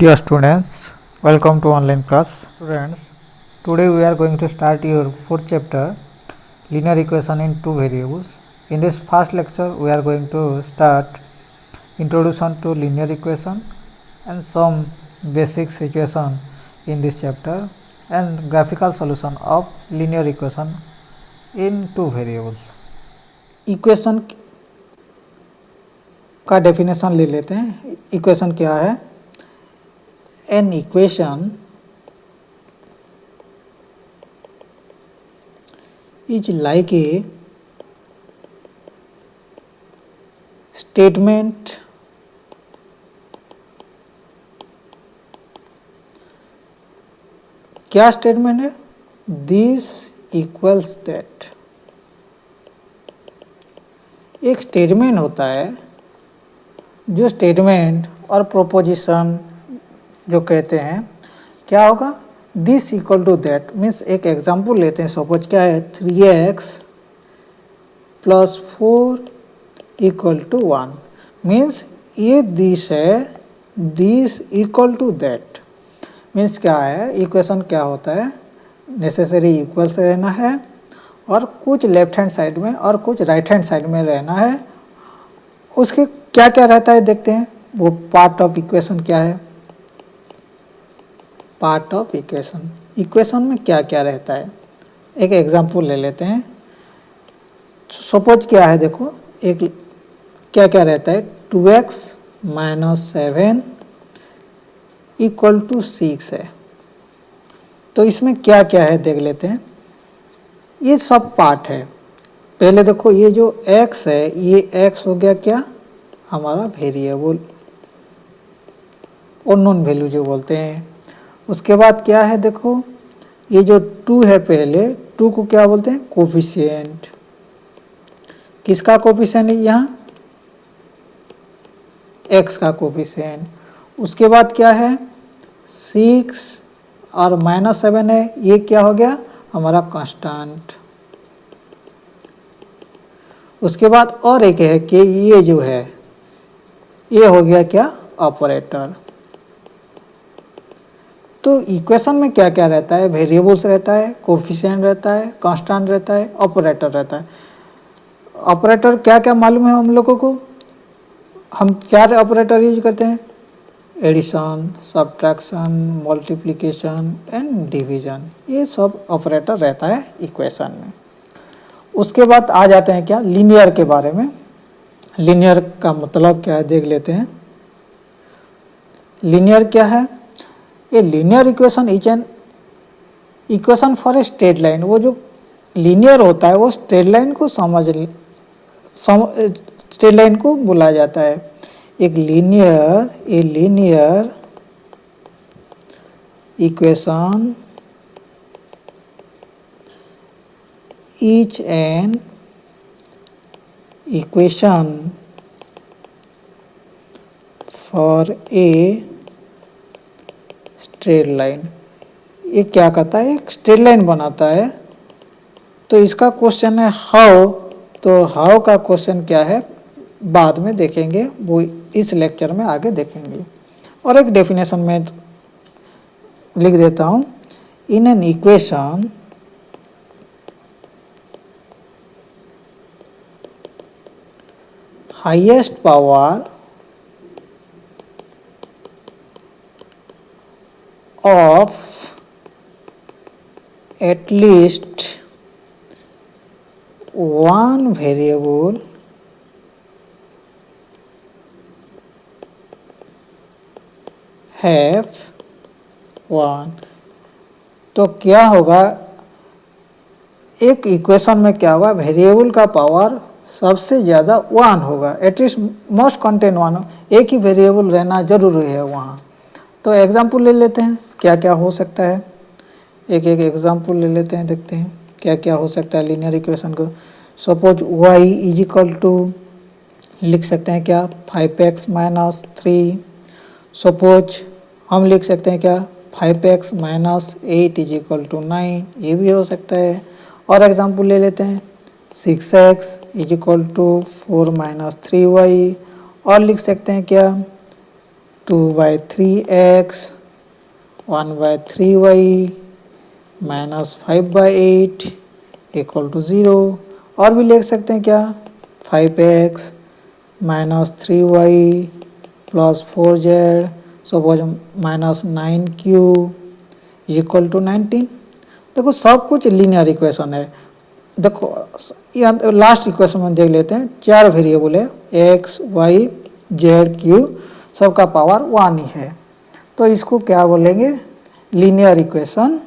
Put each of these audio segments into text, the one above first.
Dear students, welcome to online class. Students, today we are going to start your fourth chapter, linear equation in two variables. In this first lecture, we are going to start introduction to linear equation and some basic situation in this chapter and graphical solution of linear equation in two variables. Equation का definition ले लेते हैं। Equation क्या है? An equation is like a statement क्या statement है? This equals that. एक statement होता है जो स्टेटमेंट और प्रोपोजिशन जो कहते हैं क्या होगा? This equal to that means एक एग्जांपल लेते हैं। सपोज क्या है? 3x plus 4 equal to 1 means ये दिस है, this equal to that means क्या है? इक्वेशन क्या होता है? नेसेसरी इक्वल्स रहना है और कुछ लेफ्ट हैंड साइड में और कुछ राइट हैंड साइड में रहना है। उसके क्या क्या रहता है देखते हैं। वो पार्ट ऑफ इक्वेशन क्या है? पार्ट ऑफ इक्वेशन, इक्वेशन में क्या क्या रहता है एक एग्जांपल ले लेते हैं। सपोज क्या है देखो, एक क्या क्या रहता है? 2x माइनस 7 इक्वल टू 6 है। तो इसमें क्या क्या है देख लेते हैं। ये सब पार्ट है। पहले देखो ये जो x है, ये x हो गया क्या? हमारा वेरिएबल और नॉन वैल्यू जो बोलते हैं। उसके बाद क्या है देखो, ये जो 2 है, पहले 2 को क्या बोलते हैं? कोफिशिएंट। किसका कोफिशिएंट है? यहाँ x का कोफिशिएंट। उसके बाद क्या है? 6 और माइनस 7 है, ये क्या हो गया? हमारा कांस्टेंट। उसके बाद और एक है कि ये जो है ये हो गया क्या? ऑपरेटर। तो इक्वेशन में क्या क्या रहता है? वेरिएबल्स रहता है, कोफिशिएंट रहता है, कांस्टेंट रहता है, ऑपरेटर रहता है। ऑपरेटर क्या क्या मालूम है हम लोगों को? हम 4 ऑपरेटर यूज करते हैं: addition, subtraction, multiplication and division. ये सब ऑपरेटर रहता है इक्वेशन में। उसके बाद आ जाते हैं क्या? लीनियर के बारे में। लीनियर का मतलब क्या है देख लेते हैं। लीनियर क्या है? A linear equation is an equation for a straight line. वो जो लीनियर होता है वो स्ट्रेट लाइन को स्ट्रेट लाइन को बोला जाता है। एक linear equation is an equation for a straight line. ये क्या करता है? एक स्ट्रेट लाइन बनाता है। तो इसका क्वेश्चन है हाउ। तो हाउ का क्वेश्चन क्या है बाद में देखेंगे, वो इस लेक्चर में आगे देखेंगे। और एक डेफिनेशन में लिख देता हूँ। In an equation highest power of at least one variable have one। तो क्या होगा? एक इक्वेशन में क्या होगा? वेरिएबल का पावर सबसे ज़्यादा 1 होगा। एटलीस्ट मस्ट कंटेन 1, एक ही वेरिएबल रहना जरूरी है वहाँ। तो एग्जाम्पल ले लेते हैं क्या क्या हो सकता है। एक एक एग्जाम्पल ले लेते हैं, देखते हैं क्या क्या हो सकता है लीनियर इक्वेशन को। Suppose y is equal to लिख सकते हैं क्या? 5x minus 3। सपोज हम लिख सकते हैं क्या? 5x minus 8 is equal to 9। ये भी हो सकता है। और एग्जाम्पल ले लेते हैं 6x is equal to 4 minus 3y। और लिख सकते हैं क्या? 2/3x 1/3y -5/8 = 0। और भी लिख सकते हैं क्या, 5x -3y + 4z suppose -9q = 19। देखो सब कुछ लीनियर इक्वेशन है। देखो यहाँ लास्ट इक्वेशन में देख लेते हैं, 4 वेरिएबल है x y z q, सबका पावर 1 ही है, तो इसको क्या बोलेंगे, लीनियर इक्वेशन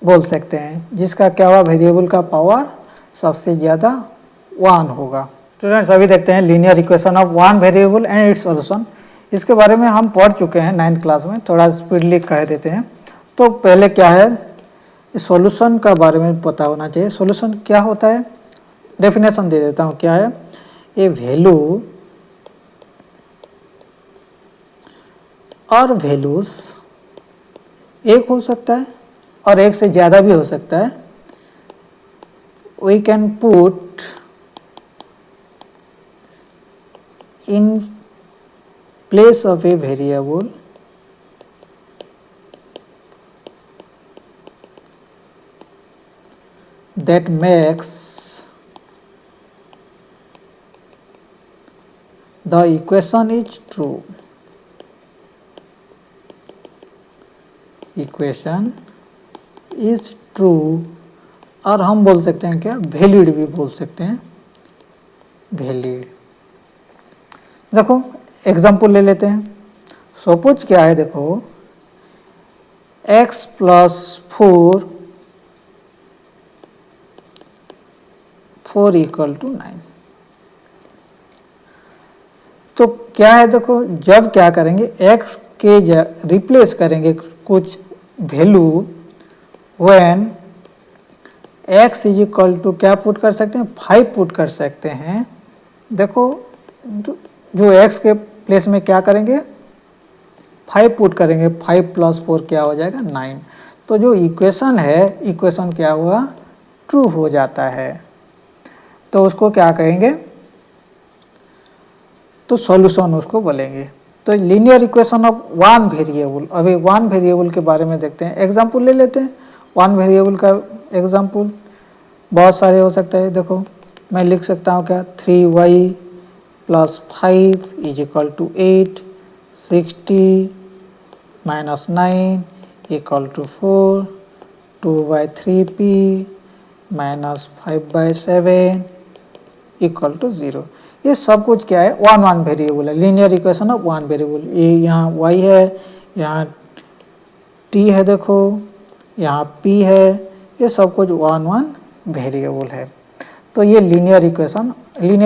बोल सकते हैं, जिसका क्या हुआ, वेरिएबल का पावर सबसे ज़्यादा 1 होगा। स्टूडेंट्स अभी देखते हैं linear equation of one variable and it's solution. इसके बारे में हम पढ़ चुके हैं 9th क्लास में, थोड़ा स्पीडली कह देते हैं। तो पहले क्या है, सॉल्यूशन का बारे में पता होना चाहिए। सॉल्यूशन क्या होता है, डेफिनेशन दे देता हूँ, क्या है, ए वैल्यू और वैल्यूज एक हो सकता है और एक से ज़्यादा भी हो सकता है। We can put in place of a variable that makes the equation is true. Equation is true, और हम बोल सकते हैं क्या, वैलिड भी बोल सकते हैं, वैलिड। देखो एग्जाम्पल ले लेते हैं। सपोज क्या है, देखो x + 4 = 9। तो क्या है, देखो जब क्या करेंगे, x के रिप्लेस करेंगे कुछ वैल्यू, व्हेन x = क्या पुट कर सकते हैं, 5 पुट कर सकते हैं। देखो जो x के प्लेस में क्या करेंगे, 5 पुट करेंगे, 5 + 4 क्या हो जाएगा, 9। तो जो इक्वेशन है, इक्वेशन क्या हुआ, ट्रू हो जाता है। तो उसको क्या कहेंगे, तो सॉल्यूशन उसको बोलेंगे। तो linear equation of one variable, अभी वन वेरिएबल के बारे में देखते हैं, एग्जाम्पल ले लेते हैं। वन वेरिएबल का एग्जाम्पल बहुत सारे हो सकते हैं। देखो मैं लिख सकता हूँ क्या, 3y + 5 = 8, 60 - 9 = 4, 2/3p -5/7 = 0। ये सब कुछ क्या है, वन वेरिएबल है, linear equation of one variable. ये यहाँ y है, यहाँ t है, देखो यहाँ p है, ये सब कुछ वन वेरिएबल है। तो ये लीनियर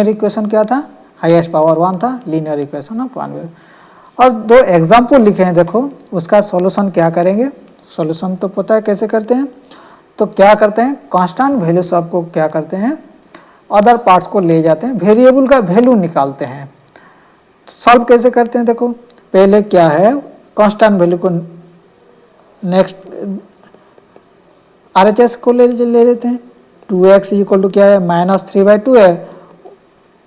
इक्वेशन क्या था, हाईएस्ट पावर 1 था, linear equation of one variable. और दो एग्जाम्पल लिखे हैं, देखो उसका सॉल्यूशन क्या करेंगे। सॉल्यूशन तो पता है कैसे करते हैं, तो क्या करते हैं, कांस्टेंट वैल्यू सबको क्या करते हैं, अदर पार्ट्स को ले जाते हैं, वेरिएबल का वैल्यू निकालते हैं। तो सॉल्व कैसे करते हैं, देखो पहले क्या है, कांस्टेंट वैल्यू को नेक्स्ट RHS को ले लेते हैं। 2x = क्या है, -3/2 है,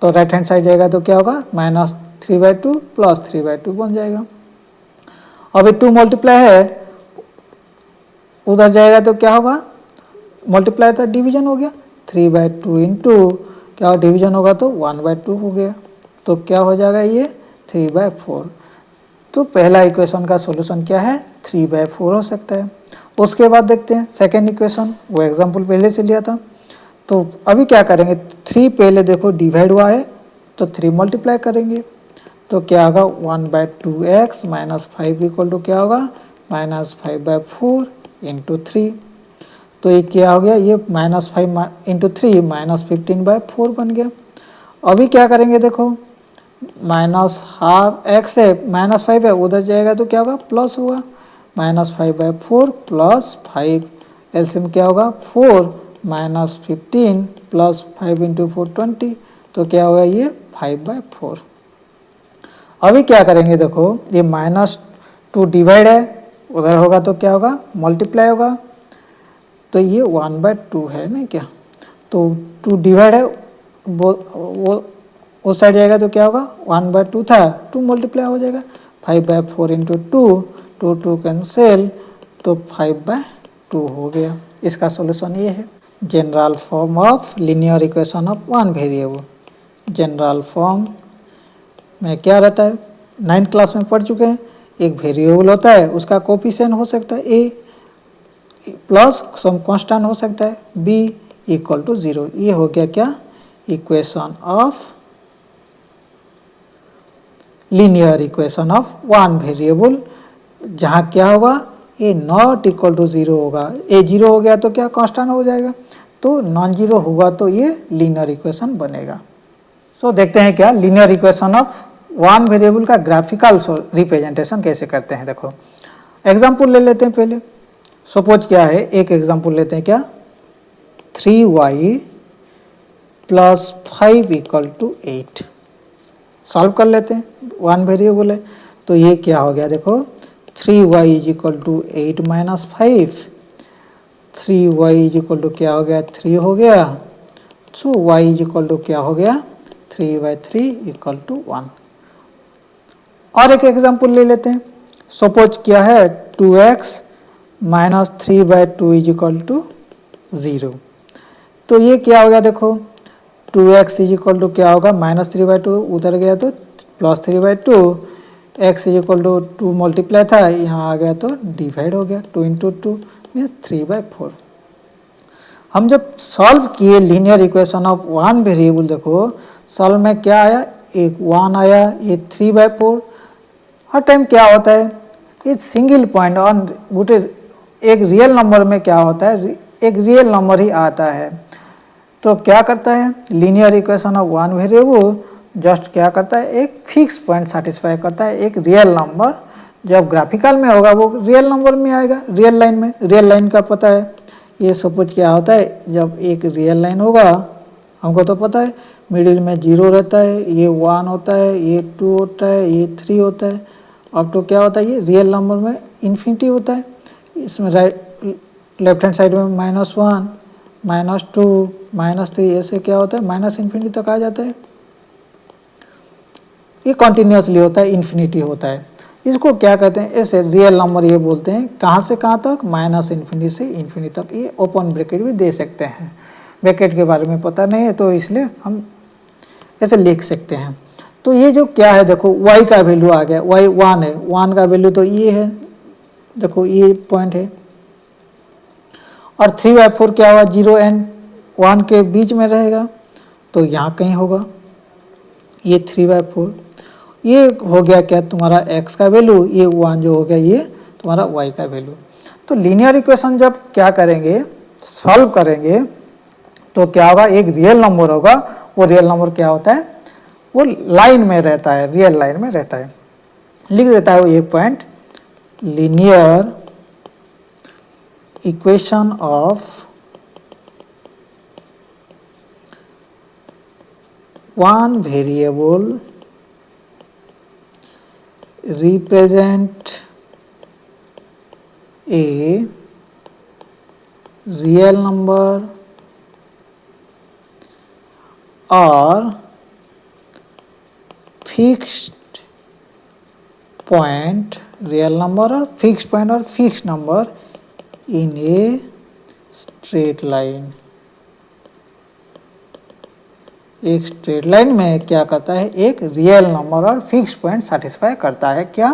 तो राइट हैंड साइड जाएगा तो क्या होगा, -3/2 + 3/2 बन जाएगा। अभी 2 मल्टीप्लाई है, उधर जाएगा तो क्या होगा, मल्टीप्लाई था, डिवीजन हो गया, 3/2 इंटू क्या डिवीजन होगा तो 1/2 हो गया, तो क्या हो जाएगा ये 3/4। तो पहला इक्वेशन का सॉल्यूशन क्या है, 3/4 हो सकता है। उसके बाद देखते हैं सेकेंड इक्वेशन, वो एग्जांपल पहले से लिया था। तो अभी क्या करेंगे, 3 पहले देखो डिवाइड हुआ है, तो 3 मल्टीप्लाई करेंगे, तो क्या होगा 1/2x - 5 = क्या होगा, -5/4 × 3। तो ये क्या हो गया, ये -5 × 3 -15/4 बन गया। अभी क्या करेंगे, देखो -12x है, -5 है, उधर जाएगा तो क्या होगा, प्लस होगा, -5/4 + 5, एलसीएम क्या होगा 4 -15 + 5 × 4 20, तो क्या होगा ये 5/4। अभी क्या करेंगे, देखो ये -2 डिवाइड है, उधर होगा तो क्या होगा, मल्टीप्लाई होगा, तो ये 1/2 है ना क्या, तो 2 डिवाइड है, वो उस साइड जाएगा तो क्या होगा, 1/2 था, 2 मल्टीप्लाई हो जाएगा, 5/4 इंटू 2 2 कैंसिल, तो 5/2 हो गया। इसका सॉल्यूशन ये है। General form of linear equation of one variable. General form में क्या रहता है, 9th क्लास में पढ़ चुके हैं। एक वेरिएबल होता है, उसका कोफिशिएंट हो सकता है ए प्लस सम कांस्टेंट हो सकता है बी इक्वल टू 0। ये हो गया क्या, equation of linear equation of one variable, जहाँ क्या होगा, ए नॉट इक्वल टू 0 होगा। ए 0 हो गया तो क्या कांस्टेंट हो जाएगा, तो नॉन जीरो होगा तो ये लीनियर इक्वेशन बनेगा। सो देखते हैं क्या linear equation of one variable का ग्राफिकल रिप्रेजेंटेशन कैसे करते हैं। देखो एग्जांपल ले लेते हैं पहले। सपोज क्या है, एक एग्जांपल लेते हैं क्या, 3y plus 5 equal to 8। Solve कर लेते हैं, वन वेरिएबल है तो ये क्या हो गया, देखो 3y is equal to 8 minus 5, 3y is equal to क्या हो गया, 3 हो गया। So y is equal to क्या हो गया, 3/3 इक्वल टू 1। और एक एग्जांपल ले लेते हैं। सपोज क्या है, 2x minus 3/2 is equal to 0। तो ये क्या हो गया, देखो 2x इज इक्वल टू क्या होगा, माइनस 3/2 उधर गया तो plus 3/2, x is equal to 2 multiply था, यहाँ आ गया तो डिवाइड हो गया, 2 इंटू 2 मीन्स 3/4। हम जब सॉल्व किए linear equation of one variable, देखो सॉल्व में क्या आया, एक 1 आया, ये 3/4। हर टाइम क्या होता है, ये सिंगल पॉइंट ऑन गोटे एक रियल नंबर में क्या होता है, एक रियल नंबर ही आता है। तो क्या करता है linear equation of one variable, just क्या करता है, एक फिक्स पॉइंट सेटिस्फाई करता है, एक रियल नंबर। जब ग्राफिकल में होगा वो रियल नंबर में आएगा, रियल लाइन में। रियल लाइन का पता है, ये सपोज क्या होता है, जब एक रियल लाइन होगा, हमको तो पता है मिडिल में 0 रहता है, ये 1 होता है, ये 2 होता है, ये 3 होता है। अब तो क्या होता है, ये रियल नंबर में इन्फिनिटी होता है। इसमें राइट लेफ्ट हैंड साइड में -1 -2 -3 ऐसे क्या होता है, माइनस इन्फिनिटी तक आ जाता है। ये कॉन्टिन्यूसली होता है, इन्फिनिटी होता है। इसको क्या कहते हैं, ऐसे रियल नंबर ये बोलते हैं। कहाँ से कहाँ तक, माइनस इन्फिनिटी से इन्फिनिटी तक। ये ओपन ब्रैकेट भी दे सकते हैं, ब्रैकेट के बारे में पता नहीं है तो इसलिए हम ऐसे लिख सकते हैं। तो ये जो क्या है, देखो y का वैल्यू आ गया, y 1 है, 1 का वैल्यू तो ये है, देखो ये पॉइंट है। और 3/4 क्या हुआ, 0 एंड 1 के बीच में रहेगा, तो यहाँ कहीं होगा ये 3/4। ये हो गया क्या तुम्हारा x का वैल्यू, ये 1 जो हो गया ये तुम्हारा y का वैल्यू। तो लीनियर इक्वेशन जब क्या करेंगे, सॉल्व करेंगे, तो क्या होगा, एक रियल नंबर होगा। वो रियल नंबर क्या होता है, वो लाइन में रहता है, रियल लाइन में रहता है। लिख देता है वो एक point, linear equation of one variable represent a real number or fixed point, real number or fixed point or fixed number in a straight line। एक स्ट्रेट लाइन में क्या करता है, एक रियल नंबर और फिक्स पॉइंट सेटिस्फाई करता है, क्या,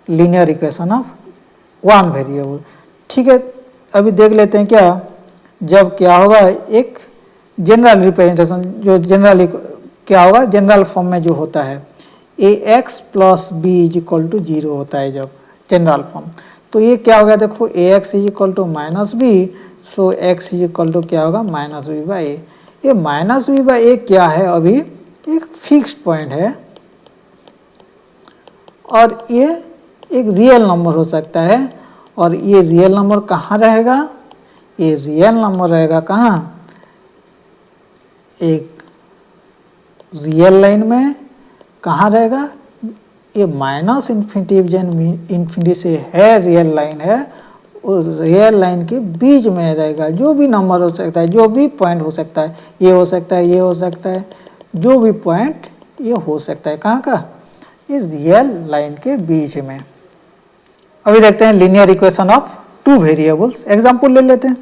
linear equation of one variable. ठीक है, अभी देख लेते हैं क्या, जब क्या होगा, एक जनरल रिप्रेजेंटेशन, जो जनरल क्या होगा, जनरल फॉर्म में जो होता है, ax plus B is equal to 0 होता है जब जनरल फॉर्म। तो ये क्या होगा, देखो ax is equal to minus B, so x is equal to क्या होगा, -b/a। ये -b/a क्या है, अभी एक फिक्स्ड पॉइंट है और ये एक रियल नंबर हो सकता है। और ये रियल नंबर कहाँ रहेगा, ये रियल नंबर रहेगा कहाँ, एक रियल लाइन में। कहाँ रहेगा, ये माइनस इन्फिनिटी जन इन्फिनिटी से है, रियल लाइन है, और रियल लाइन के बीच में रहेगा। जो भी नंबर हो सकता है, जो भी पॉइंट हो सकता है, ये हो सकता है, ये हो सकता है, जो भी पॉइंट ये हो सकता है। कहाँ का, इस रियल लाइन के बीच में। अभी देखते हैं linear equation of two variables. Example ले लेते हैं।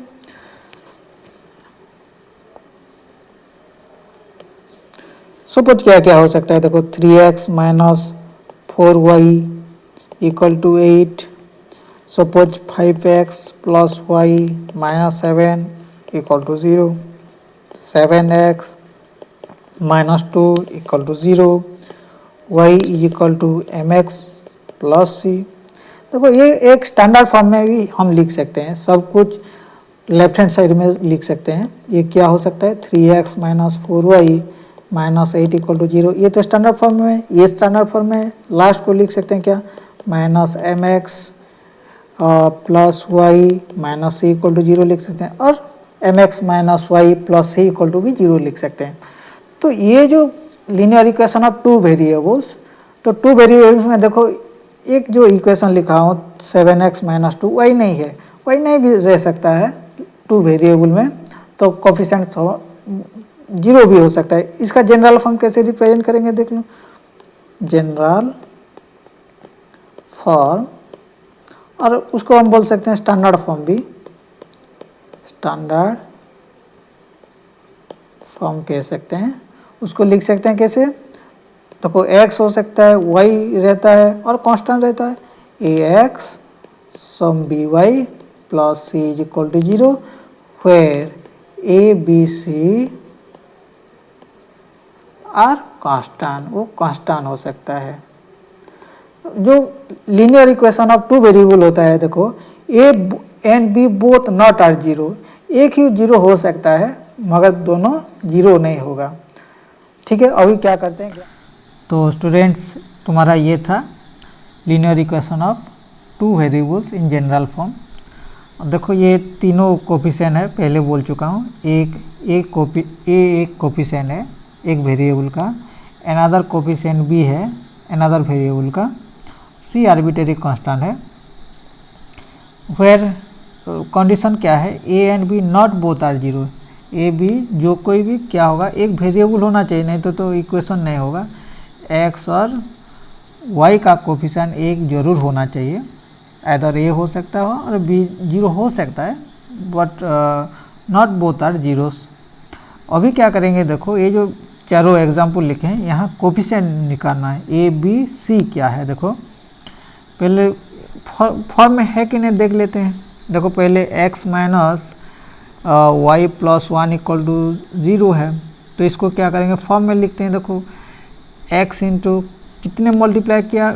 सपोज क्या क्या हो सकता है, देखो 3x minus 4y equal to 8, suppose 5x plus y minus 7 equal to 0, 7x minus 2 equal to 0, y is equal to mx plus c। देखो ये एक स्टैंडर्ड फॉर्म में भी हम लिख सकते हैं, सब कुछ लेफ्ट हैंड साइड में लिख सकते हैं। ये क्या हो सकता है, 3x minus 4y minus 8 equal to 0, ये तो स्टैंडर्ड फॉर्म में है। ये स्टैंडर्ड फॉर्म में लास्ट को लिख सकते हैं क्या, minus mx plus Y minus C equal to 0 लिख सकते हैं, और mx minus Y plus C equal to भी 0 लिख सकते हैं। तो ये जो linear equation of two variables, तो टू वेरिएबल्स में देखो एक जो इक्वेशन लिखा हूँ 7x माइनस 2 y नहीं है, y नहीं भी रह सकता है टू वेरिएबल में, तो कोफिशिएंट 0 भी हो सकता है। इसका जनरल फॉर्म कैसे रिप्रेजेंट करेंगे देख लो, जनरल फॉर्म, और उसको हम बोल सकते हैं स्टैंडर्ड फॉर्म भी, स्टैंडर्ड फॉर्म कह सकते हैं। उसको लिख सकते हैं कैसे, देखो x हो सकता है, y रहता है और कांस्टेंट रहता है, ax sum by plus c is equal to 0, where a b c are constant, वो कांस्टेंट हो सकता है। जो linear equation of two variable होता है, देखो a and b both not are 0, एक ही 0 हो सकता है मगर दोनों 0 नहीं होगा। ठीक है, अभी क्या करते हैं, तो स्टूडेंट्स तुम्हारा ये था linear equation of two variables in general form. अब देखो ये तीनों कोफिशिएंट है, पहले बोल चुका हूँ, एक कोफिशिएंट है एक वेरिएबल का, अनदर कोफिशिएंट b है अनदर वेरिएबल का, c आर्बिट्रेरी कांस्टेंट है। वेयर कंडीशन क्या है, a and b not both are 0, a b जो कोई भी क्या होगा, एक वेरिएबल होना चाहिए, नहीं तो इक्वेशन नहीं होगा। x और y का कोफिशिएंट एक जरूर होना चाहिए, इधर a हो सकता है और b 0 हो सकता है, बट नॉट बोथ आर 0। अभी क्या करेंगे, देखो ये जो चारों एग्जाम्पल लिखे हैं, यहाँ कोफिशिएंट निकालना है, a b c क्या है। देखो पहले फॉर्म में है कि नहीं देख लेते हैं। देखो पहले x minus Y plus 1 equal to 0 है, तो इसको क्या करेंगे, फॉर्म में लिखते हैं। देखो x इंटू कितने मल्टीप्लाई किया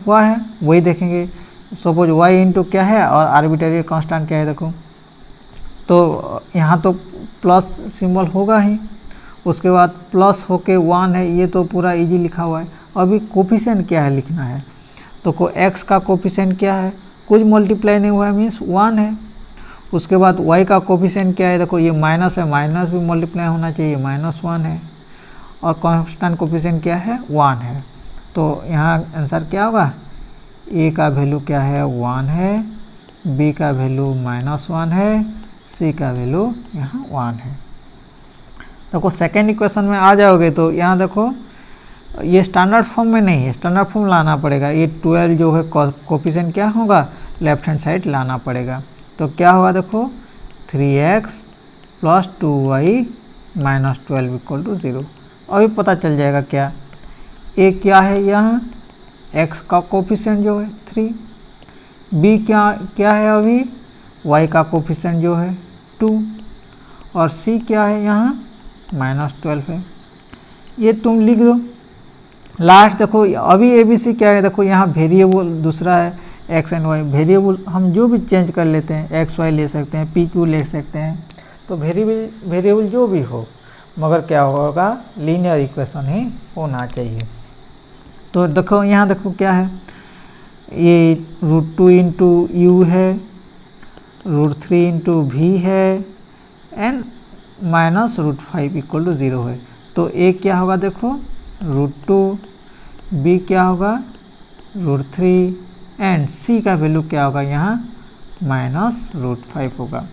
हुआ है वही देखेंगे, सपोज y इंटू क्या है और आर्बिट्रेरी कांस्टेंट क्या है। देखो तो यहाँ तो प्लस सिंबल होगा ही, उसके बाद प्लस होके 1 है, ये तो पूरा इजी लिखा हुआ है। अभी कोफिशिएंट क्या है लिखना है, तो x का कोफिशिएंट क्या है, कुछ मल्टीप्लाई नहीं हुआ है मीन्स 1 है। उसके बाद y का कोफिशिएंट क्या है, देखो ये माइनस है, माइनस भी मल्टीप्लाई होना चाहिए, -1 है, और कांस्टेंट कोफिशिएंट क्या है 1 है। तो यहाँ आंसर क्या होगा, a का वैल्यू क्या है 1 है, b का वैल्यू -1 है, c का वैल्यू यहाँ 1 है। देखो सेकेंड इक्वेशन में आ जाओगे तो यहाँ देखो ये स्टैंडर्ड फॉर्म में नहीं है, स्टैंडर्ड फॉर्म लाना पड़ेगा। ये 12 जो है कोफिशिएंट क्या होगा, लेफ्ट हैंड साइड लाना पड़ेगा। तो क्या होगा, देखो 3x plus 2y minus 12 equal to 0। अभी पता चल जाएगा क्या, a क्या है यहाँ, x का कोफिशिएंट जो है 3, b क्या है अभी, y का कोफिशिएंट जो है 2, और c क्या है यहाँ -12 है। ये तुम लिख दो। लास्ट देखो अभी ABC क्या है, देखो यहाँ वेरिएबल दूसरा है x एंड y, वेरिएबल हम जो भी चेंज कर लेते हैं, x y ले सकते हैं, PQ ले सकते हैं, तो वेरिएबल जो भी हो, मगर क्या होगा, लीनियर इक्वेशन ही होना चाहिए। तो देखो यहाँ देखो क्या है, ये √2 इंटू u है, √3 इंटू v है, एंड -√5 इक्वल टू 0 है। तो a क्या होगा, देखो √2, b क्या होगा √3, एंड c का वैल्यू क्या होगा यहाँ -√5 होगा।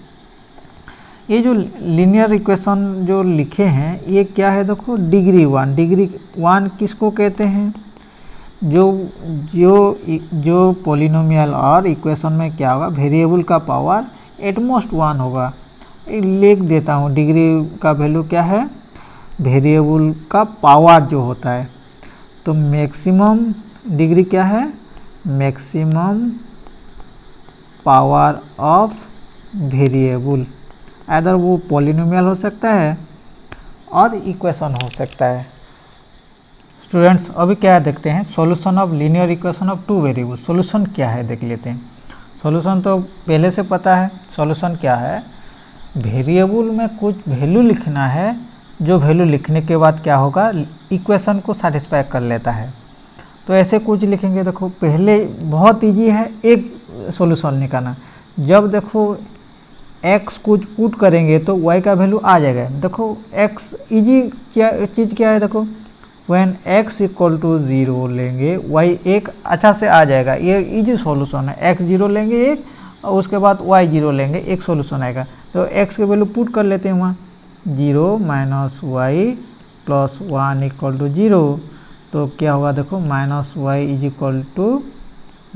ये जो लीनियर इक्वेशन जो लिखे हैं ये क्या है, देखो डिग्री 1 किसको कहते हैं, जो जो जो पॉलिनोमियल और इक्वेशन में क्या होगा, वेरिएबल का पावर एटमोस्ट 1 होगा। लिख देता हूँ, डिग्री का वैल्यू क्या है, वेरिएबल का पावर जो होता है। तो मैक्सिमम डिग्री क्या है, maximum power of variable, other वो पॉलिनोमियल हो सकता है और इक्वेशन हो सकता है। स्टूडेंट्स अभी क्या देखते हैं, solution of linear equation of two variable. Solution क्या है देख लेते हैं। सॉल्यूशन तो पहले से पता है, सॉल्यूशन क्या है, वेरिएबल में कुछ वैल्यू लिखना है, जो वैल्यू लिखने के बाद क्या होगा, इक्वेशन को सेटिस्फाई कर लेता है। तो ऐसे कुछ लिखेंगे। देखो पहले बहुत इजी है एक सॉल्यूशन निकालना। जब देखो x कुछ पुट करेंगे तो y का वैल्यू आ जाएगा। देखो x इजी क्या चीज़ क्या है, देखो व्हेन x इक्वल टू 0 लेंगे y एक अच्छा से आ जाएगा, ये इजी सॉल्यूशन है। x 0 लेंगे एक और उसके बाद y 0 लेंगे, एक सॉल्यूशन आएगा। तो x के वैल्यू पुट कर लेते हैं वहाँ, 0 minus Y plus 1 equal to 0। तो क्या होगा, देखो minus y is equal to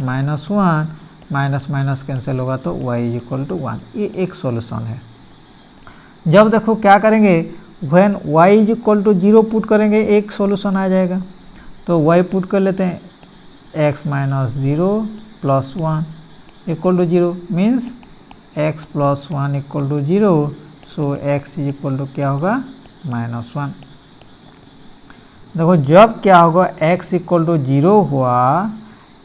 minus 1, minus minus cancel होगा तो y इज इक्वल टू 1। ये एक सॉल्यूशन है। जब देखो क्या करेंगे, when y is equal to 0 put करेंगे, एक सॉल्यूशन आ जाएगा। तो y पुट कर लेते हैं, x minus 0 plus 1 equal to 0 means x plus 1 equal to 0। So x is equal to क्या होगा, माइनस 1। देखो जब क्या होगा, x इक्वल टू 0 हुआ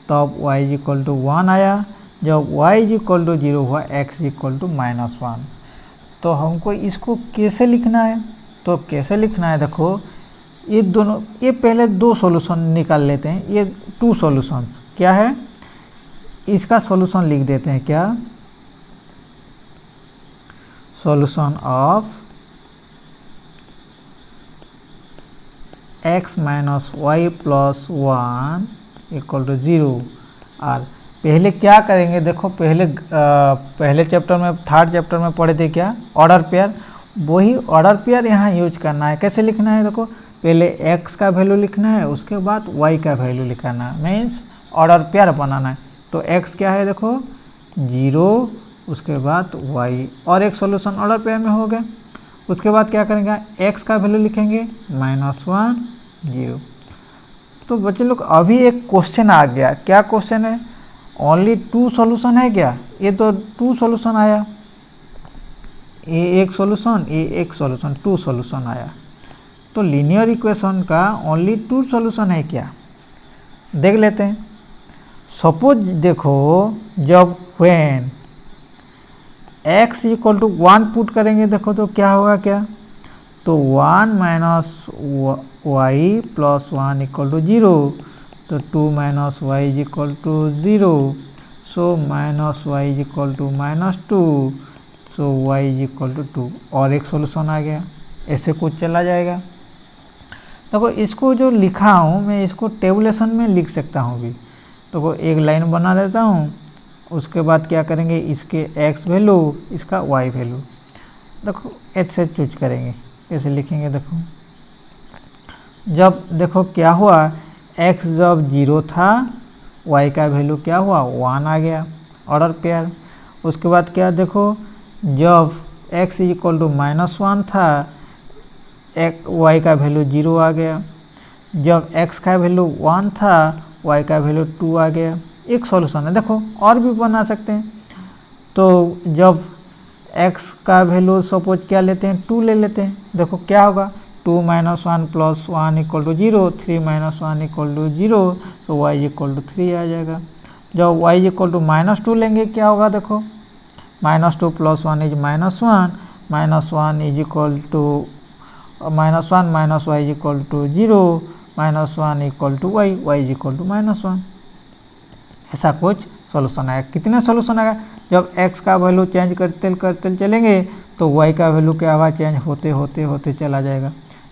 तब y इज इक्वल टू 1 आया। जब y इज इक्वल टू 0 हुआ, x is equal to minus 1। तो हमको इसको कैसे लिखना है, तो कैसे लिखना है, देखो ये दोनों, ये पहले दो सॉल्यूशन निकाल लेते हैं। ये टू सॉल्यूशंस क्या है, इसका सॉल्यूशन लिख देते हैं क्या, solution of x minus Y plus 1 equal to 0। और पहले क्या करेंगे, देखो पहले चैप्टर में, थर्ड चैप्टर में पढ़े थे क्या, ऑर्डर पेयर। वही ऑर्डर पेयर यहाँ यूज करना है। कैसे लिखना है, देखो पहले x का वैल्यू लिखना है, उसके बाद y का वैल्यू लिखना है, मीन्स ऑर्डर पेयर बनाना है। तो x क्या है, देखो 0, उसके बाद y, और एक सॉल्यूशन ऑर्डर पेयर में हो गया। उसके बाद क्या करेंगे, x का वैल्यू लिखेंगे माइनस 1 0। तो बच्चे लोग अभी एक क्वेश्चन आ गया, क्या क्वेश्चन है, ओनली टू सॉल्यूशन है क्या, ये तो टू सॉल्यूशन आया, ये एक सॉल्यूशन, ये एक सॉल्यूशन, टू सॉल्यूशन आया। तो लीनियर इक्वेशन का ओनली टू सॉल्यूशन है क्या, देख लेते हैं। सपोज देखो जब when x equal to 1 put करेंगे, देखो तो क्या होगा, क्या तो 1 minus Y plus 1 equal to 0। तो 2 minus y is equal to 0। So minus y is equal to minus 2। So y is equal to 2, और एक सॉल्यूशन आ गया। ऐसे कुछ चला जाएगा। देखो इसको जो लिखा हूँ मैं, इसको टेबुलेशन में लिख सकता हूँ भी। तो एक लाइन बना लेता हूँ, उसके बाद क्या करेंगे, इसके x वैल्यू, इसका y वैल्यू, देखो h से चूज करेंगे, कैसे लिखेंगे, देखो जब देखो क्या हुआ, x जब 0 था, y का वैल्यू क्या हुआ, 1 आ गया, ऑर्डर पेयर। उसके बाद क्या, देखो जब x is equal to minus 1 था, y का वैल्यू 0 आ गया। जब x का वैल्यू 1 था, y का वैल्यू 2 आ गया। एक सॉल्यूशन है। देखो और भी बना सकते हैं। तो जब x का वैल्यू सपोज क्या लेते हैं, 2 ले लेते हैं। देखो क्या होगा, 2 minus 1 plus 1 equal to 0, 3 minus 1 equal to 0। तो y इक्वल टू 3 आ जाएगा। जब y इक्वल टू माइनस 2 लेंगे, क्या होगा, देखो minus 2 plus 1 is minus 1, minus 1 is equal to minus 1 minus y is equal to 0, minus 1 equal to y, y is equal to minus 1। ऐसा कुछ solution आएगा। कितने सॉल्यूशन आएगा, जब x का वैल्यू चेंज करते चलेंगे तो y का वैल्यू क्या होगा, चेंज होते होते होते चला जाएगा।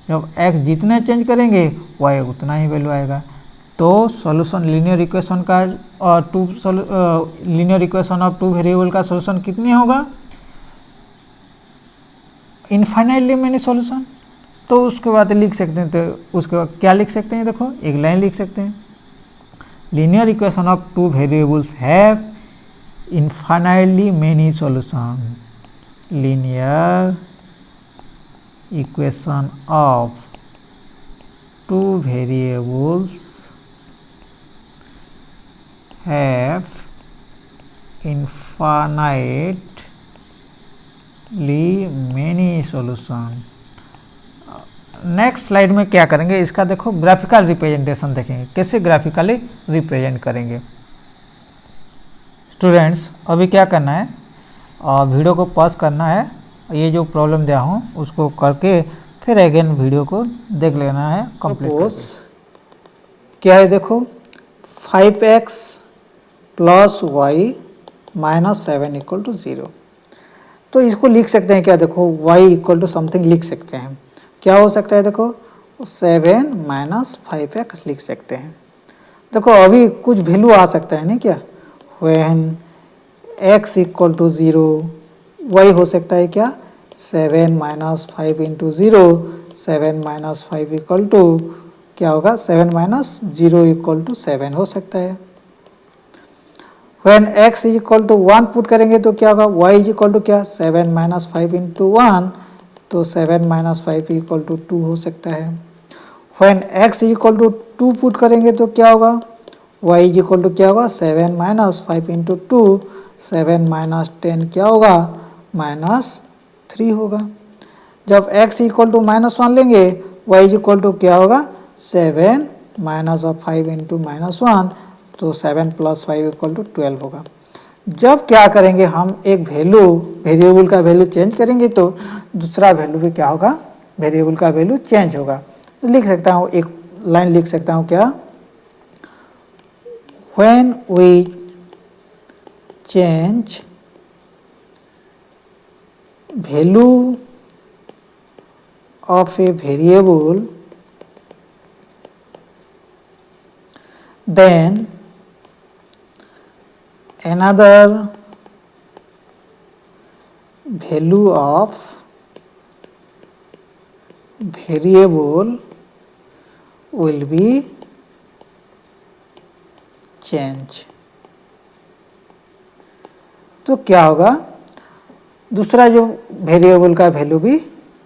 जब x जितने चेंज करेंगे y उतना ही वैल्यू आएगा। तो सॉल्यूशन लीनियर इक्वेशन का और linear equation of two variable का सॉल्यूशन कितने होगा, इनफाइनाइटली मैनी सॉल्यूशन। तो उसके बाद लिख सकते हैं, तो उसके बाद क्या लिख सकते हैं, देखो एक लाइन लिख सकते हैं, linear equation of two variables have infinitely many solutions. Linear equation of two variables have infinitely many solution. Next slide में क्या करेंगे, इसका देखो ग्राफिकल रिप्रेजेंटेशन देखेंगे, कैसे ग्राफिकली रिप्रेजेंट करेंगे। स्टूडेंट्स अभी क्या करना है, वीडियो को पॉज करना है, ये जो प्रॉब्लम दिया हूँ उसको करके फिर अगेन वीडियो को देख लेना है कंप्लीट। क्या है देखो 5x plus Y minus 7 equal to 0। तो इसको लिख सकते हैं क्या, देखो y इक्वल टू समथिंग लिख सकते हैं। क्या हो सकता है देखो 7 माइनस 5x लिख सकते हैं। देखो अभी कुछ वैल्यू आ सकता है नहीं क्या, when x equal to 0 y हो सकता है क्या 7 minus 5 into 0, 7 minus 5 equal to क्या होगा 7 माइनस 0 इक्वल टू 7 हो सकता है। When x is equal to 1 put करेंगे तो क्या होगा y इज इक्वल टू क्या 7 माइनस 5 इंटू 1, तो 7 माइनस 5 इक्वल टू 2 हो सकता है। When x is equal to 2 put करेंगे तो क्या होगा y इज इक्वल टू क्या होगा 7 माइनस 5 इंटू 2, 7 माइनस 10 क्या होगा माइनस 3 होगा। जब x इक्वल टू माइनस 1 लेंगे y इज इक्वल टू क्या होगा 7 माइनस ऑफ 5 इंटू माइनस 1, तो 7 प्लस 5 इक्वल टू 12 होगा। जब क्या करेंगे हम एक वैल्यू वेरिएबल का वैल्यू चेंज करेंगे तो दूसरा वैल्यू भी क्या होगा वेरिएबल का वैल्यू चेंज होगा। तो लिख सकता हूँ, एक लाइन लिख सकता हूँ क्या, when we change value of a variable then another value of variable will be change। तो क्या होगा दूसरा जो वेरिएबल का वैल्यू भी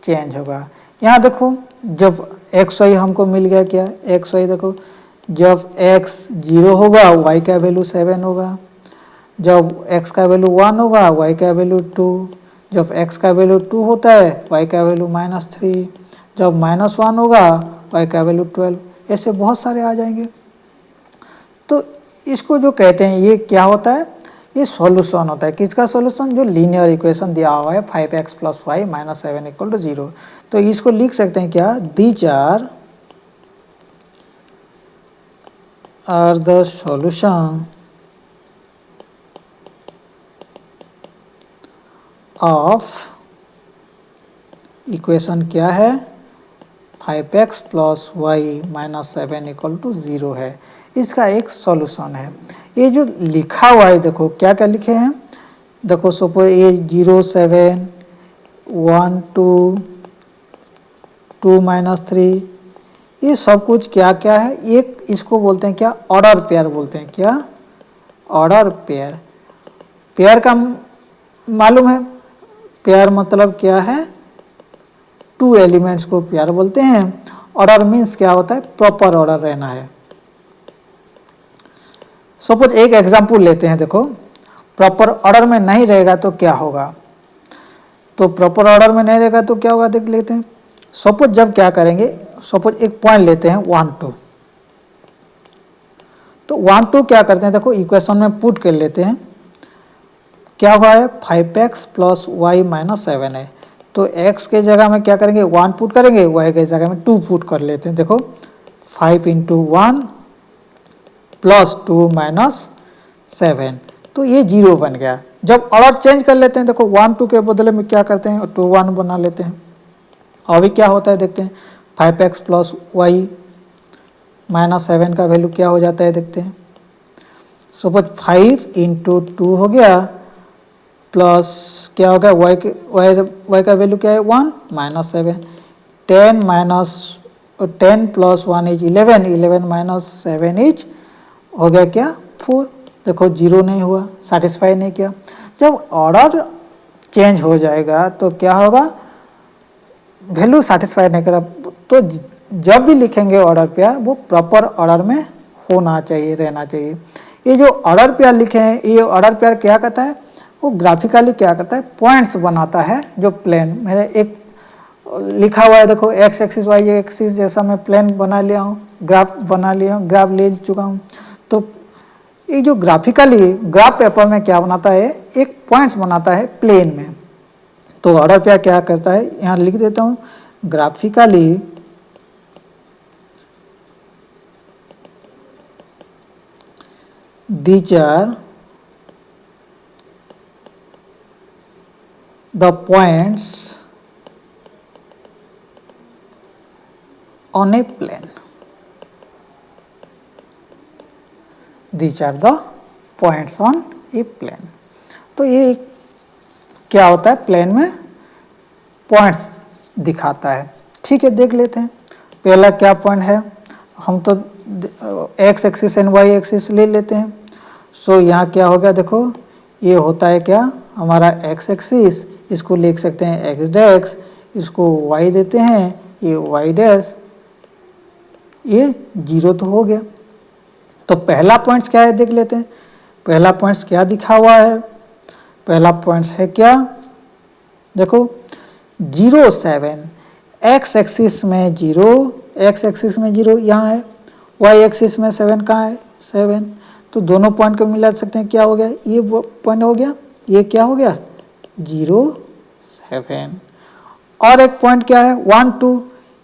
चेंज होगा। यहाँ देखो जब एक्स वाई हमको मिल गया, क्या एक्स वाई देखो जब x 0 होगा y का वैल्यू 7 होगा, जब x का वैल्यू 1 होगा y का वैल्यू 2, जब x का वैल्यू 2 होता है y का वैल्यू -3, जब -1 होगा y का वैल्यू 12, ऐसे बहुत सारे आ जाएंगे। तो इसको जो कहते हैं ये क्या होता है, ये सॉल्यूशन होता है। किसका सॉल्यूशन, जो लीनियर इक्वेशन दिया हुआ है 5x plus Y minus 7 equal to 0। तो इसको लिख सकते हैं क्या, these are the solution of equation क्या है 5x plus Y minus 7 equal to 0 है, इसका एक सॉल्यूशन है। ये जो लिखा हुआ है देखो क्या क्या लिखे हैं, देखो सपोज ये 0 7 1 2 2 माइनस 3, ये सब कुछ क्या क्या है, एक इसको बोलते हैं क्या ऑर्डर पेयर बोलते हैं, क्या ऑर्डर पेयर। पेयर का मालूम है, पेयर मतलब क्या है, 2 एलिमेंट्स को पेयर बोलते हैं। ऑर्डर मीन्स क्या होता है, प्रॉपर ऑर्डर रहना है। सपोज एक एग्जांपल लेते हैं, देखो प्रॉपर ऑर्डर में नहीं रहेगा तो क्या होगा, तो प्रॉपर ऑर्डर में नहीं रहेगा तो क्या होगा देख लेते हैं। सपोज जब क्या करेंगे, सपोज एक पॉइंट लेते हैं 1 2, तो 1 2 क्या करते हैं, देखो इक्वेशन में पुट कर लेते हैं, क्या हुआ है 5x प्लस वाई माइनस 7 है, तो x के जगह में क्या करेंगे 1 पुट करेंगे, y के जगह में 2 पुट कर लेते हैं। देखो 5 इंटू 1 प्लस 2 माइनस 7, तो ये 0 बन गया। जब ऑर्डर चेंज कर लेते हैं, देखो 1 2 के बदले में क्या करते हैं 2 1 बना लेते हैं। अभी क्या होता है देखते हैं, 5x प्लस वाई माइनस 7 का वैल्यू क्या हो जाता है देखते हैं। सपोज 5 इंटू 2 हो गया प्लस क्या हो गया y का वैल्यू क्या है 1 minus 7, 10 plus 1 is 11, 11 minus 7 is हो गया क्या 4, देखो 0 नहीं हुआ, सेटिस्फाई नहीं किया। जब ऑर्डर चेंज हो जाएगा तो क्या होगा, वैल्यू सेटिस्फाई नहीं करा, तो जब भी लिखेंगे ऑर्डर पेयर वो प्रॉपर ऑर्डर में होना चाहिए, रहना चाहिए। ये जो ऑर्डर पेयर लिखे हैं, ये ऑर्डर पेयर क्या करता है, वो ग्राफिकली क्या करता है, पॉइंट्स बनाता है जो प्लेन मेरे एक लिखा हुआ है, देखो एक्स एक्सिस वाई एक्सिस जैसा मैं प्लेन बना लिया हूँ, ग्राफ बना लिया हूँ, ग्राफ ले चुका हूँ। तो ये जो ग्राफिकली ग्राफ पेपर में क्या बनाता है, एक पॉइंट्स बनाता है प्लेन में। तो ऑर्डर पेयर क्या करता है, यहाँ लिख देता हूँ, graphically these are the points on a plane. These are the points on a plane. तो ये क्या होता है, प्लेन में पॉइंट्स दिखाता है। ठीक है, देख लेते हैं। पहला क्या पॉइंट है, हम तो x axis and y axis ले लेते हैं। सो यहाँ क्या हो गया, देखो ये होता है क्या, हमारा एक्स एक्सिस, इसको लिख सकते हैं एक्स डैश, इसको वाई देते हैं, ये वाई डैश, ये 0 तो हो गया। तो पहला पॉइंट्स क्या है, देख लेते हैं। पहला पॉइंट्स क्या दिखा हुआ है, पहला पॉइंट्स है क्या, देखो 0 7, एक्स एक्सिस में 0, एक्स एक्सिस में 0 यहाँ है, वाई एक्सिस में 7 कहाँ है, 7। तो दोनों पॉइंट को मिला सकते हैं, क्या हो गया, ये पॉइंट हो गया, ये क्या हो गया 0 7। और एक पॉइंट क्या है 1 2,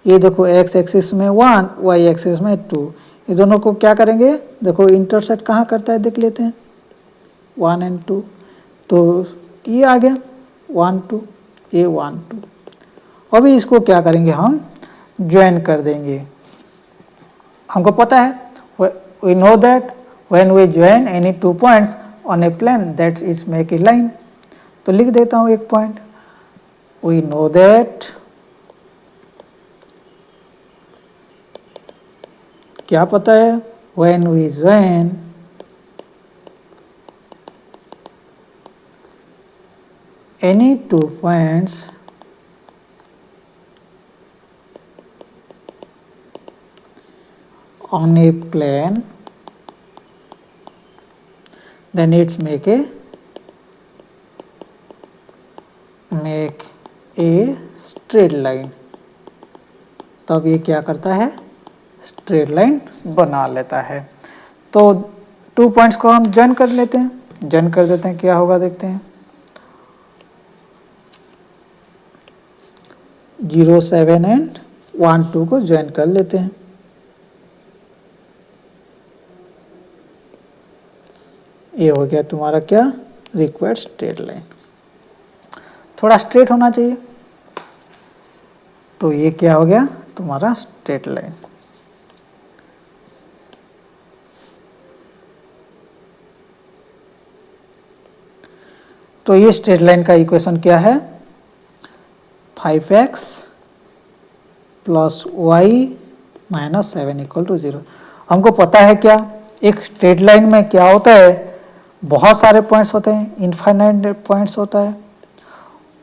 ये देखो एक्स एक्सिस में 1, वाई एक्सिस में 2, ये दोनों को क्या करेंगे, देखो इंटरसेक्ट कहाँ करता है, देख लेते हैं 1 एंड 2। तो ये आ गया 1 2, ये 1 2। अभी इसको क्या करेंगे, हम ज्वाइन कर देंगे। हमको पता है, we know that when we join any 2 points on a plane that is make a line. तो लिख देता हूँ एक पॉइंट, वी नो दैट, क्या पता है, when we join any 2 points on a plane, then it's make a straight line। तब ये क्या करता है, स्ट्रेट लाइन बना लेता है। तो 2 पॉइंट्स को हम जॉइन कर लेते हैं, जॉइन कर देते हैं, क्या होगा देखते हैं, 0 7 एंड 1 2 को ज्वाइन कर लेते हैं। ये हो गया तुम्हारा क्या, रिक्वायर्ड स्ट्रेट लाइन। थोड़ा स्ट्रेट होना चाहिए, तो ये क्या हो गया तुम्हारा स्ट्रेट लाइन। तो ये स्ट्रेट लाइन का इक्वेशन क्या है, 5x plus Y minus 7 equal to 0। हमको पता है क्या, एक स्ट्रेट लाइन में क्या होता है, बहुत सारे पॉइंट्स होते हैं, इनफाइनाइट पॉइंट्स होता है।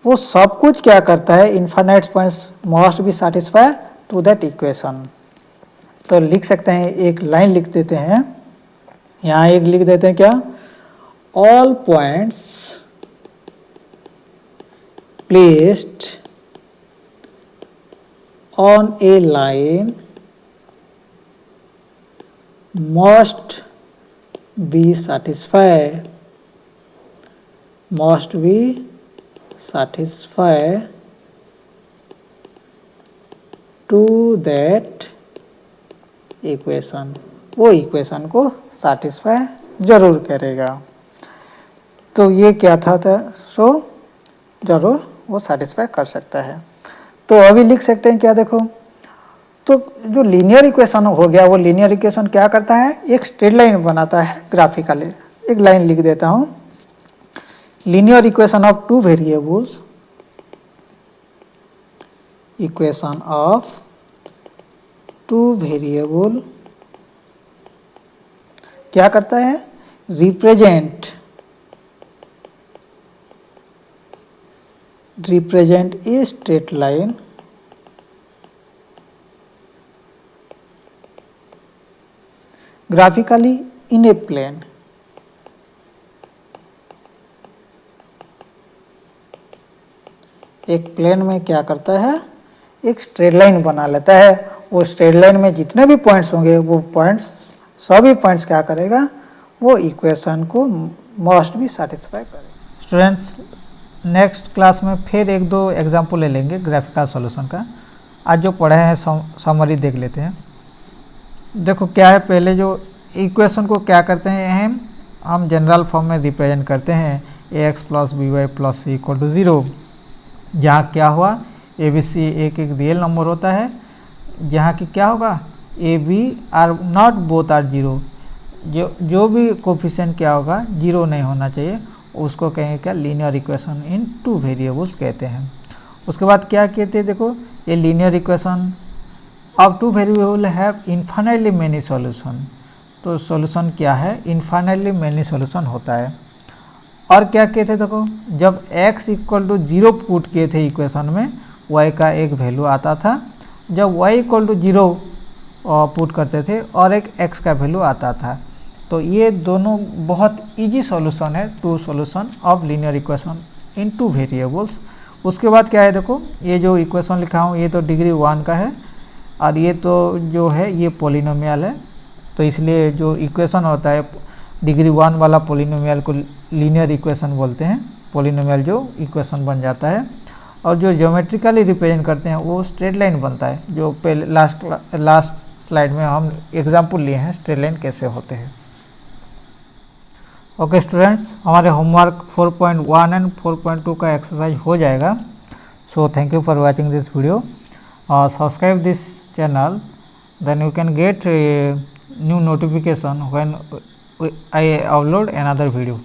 वो सब कुछ क्या करता है, infinite points must be satisfy to that equation. तो लिख सकते हैं, एक लाइन लिख देते हैं, यहाँ एक लिख देते हैं क्या, all points placed on a line must be satisfy to that equation। वो इक्वेशन को satisfy जरूर करेगा। तो ये क्या था, सो जरूर वो satisfy कर सकता है। तो अभी लिख सकते हैं क्या, देखो, तो जो लीनियर इक्वेशन हो गया, वो लीनियर इक्वेशन क्या करता है, एक स्ट्रेट लाइन बनाता है ग्राफिकली। एक लाइन लिख देता हूं, linear equation of 2 variables, equation of 2 variable क्या करता है, represent a straight line graphically in a plane. एक प्लेन में क्या करता है, एक स्ट्रेट लाइन बना लेता है। वो स्ट्रेट लाइन में जितने भी पॉइंट्स होंगे वो पॉइंट्स, सभी पॉइंट्स क्या करेगा, वो इक्वेशन को मस्ट भी सेटिस्फाई करेगा। स्टूडेंट्स, नेक्स्ट क्लास में फिर एक दो एग्जाम्पल ले लेंगे ग्राफिकल सॉल्यूशन का। आज जो पढ़े हैं समरी देख लेते हैं। देखो क्या है, पहले जो इक्वेशन को क्या करते हैं, हम जनरल फॉर्म में रिप्रेजेंट करते हैं ax plus b y plus C equal to 0। जहाँ क्या हुआ, ए बी सी एक रियल नंबर होता है, जहाँ की क्या होगा, a b are not both are 0। जो भी कोफिशिएंट क्या होगा 0 नहीं होना चाहिए, उसको कहेंगे क्या, लीनियर इक्वेशन इन 2 वेरिएबल्स कहते हैं। उसके बाद क्या कहते हैं, देखो ये linear equation of 2 variable have infinitely many solution. तो सॉल्यूशन क्या है, इन्फाइनाइटली मेनी सॉल्यूशन होता है। और क्या कहते थे, देखो जब x इक्वल टू 0 पुट किए थे इक्वेशन में, y का एक वैल्यू आता था। जब y इक्वल टू 0 पुट करते थे और एक x का वैल्यू आता था। तो ये दोनों बहुत इजी सॉल्यूशन है, 2 solution of linear equation in 2 variables. उसके बाद क्या है, देखो ये जो इक्वेशन लिखा हूँ ये तो डिग्री 1 का है, और ये तो जो है ये पॉलिनोमियल है। तो इसलिए जो इक्वेशन होता है डिग्री 1 वाला पॉलिनोमियल को लीनियर इक्वेशन बोलते हैं, पॉलिनोमियल जो इक्वेशन बन जाता है। और जो ज्योमेट्रिकली रिप्रेजेंट करते हैं वो स्ट्रेट लाइन बनता है, जो पहले लास्ट स्लाइड में हम एग्जाम्पल लिए हैं स्ट्रेट लाइन कैसे होते हैं। ओके स्टूडेंट्स, हमारे होमवर्क 4.1 एंड 4.2 का एक्सरसाइज हो जाएगा। So thank you for watching this video. Subscribe this channel, then you can get a new notification when I upload another video.